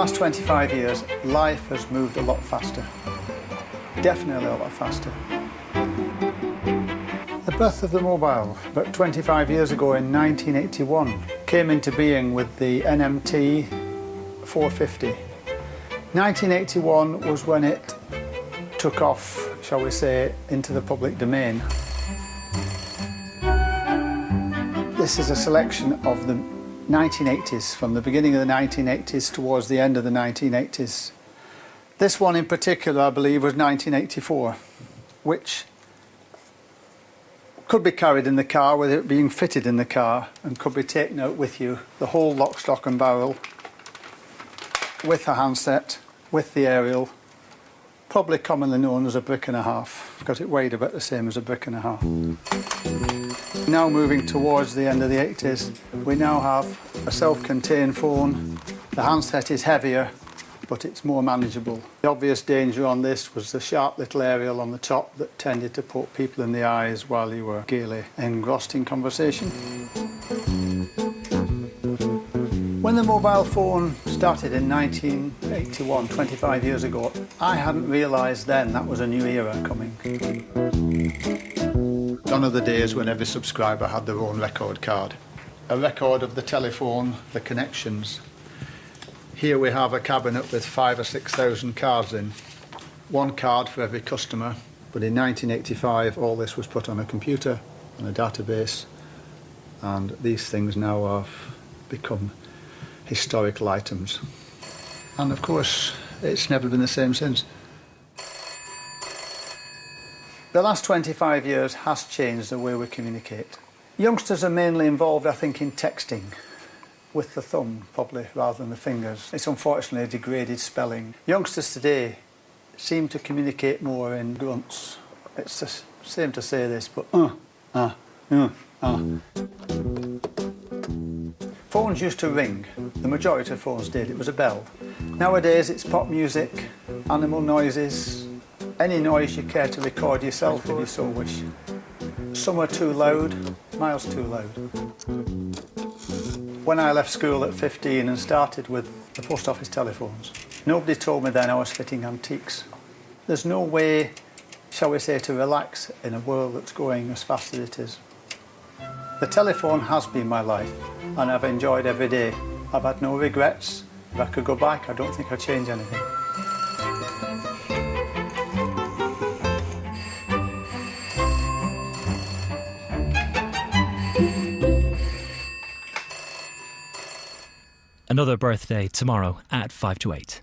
last 25 years, life has moved a lot faster. Definitely a lot faster. The birth of the mobile, about 25 years ago in 1981, came into being with the NMT 450. 1981 was when it took off, shall we say, into the public domain. This is a selection of the 1980s, from the beginning of the 1980s towards the end of the 1980s. This one in particular, I believe, was 1984, which could be carried in the car with it being fitted in the car and could be taken out with you, the whole lock, stock and barrel, with the handset, with the aerial, probably commonly known as a brick and a half, because it weighed about the same as a brick and a half. Now moving towards the end of the 80s, we now have a self-contained phone. The handset is heavier, but it's more manageable. The obvious danger on this was the sharp little aerial on the top that tended to poke people in the eyes while you were gaily engrossed in conversation. When the mobile phone started in 1981, 25 years ago, I hadn't realised then that was a new era coming. Gone are the days when every subscriber had their own record card. A record of the telephone, the connections. Here we have a cabinet with 5,000 or 6,000 cards in. One card for every customer, but in 1985 all this was put on a computer, on a database, and these things now have become historical items. And of course, it's never been the same since. The last 25 years has changed the way we communicate. Youngsters are mainly involved, I think, in texting, with the thumb, probably, rather than the fingers. It's unfortunately a degraded spelling. Youngsters today seem to communicate more in grunts. It's the same to say this, but Phones used to ring. The majority of phones did. It was a bell. Nowadays it's pop music, animal noises, any noise you care to record yourself if you so wish. Some are too loud, miles too loud. When I left school at 15 and started with the post office telephones, nobody told me then I was fitting antiques. There's no way, shall we say, to relax in a world that's going as fast as it is. The telephone has been my life, and I've enjoyed every day. I've had no regrets. If I could go back, I don't think I'd change anything. Another birthday tomorrow at 7 to 8.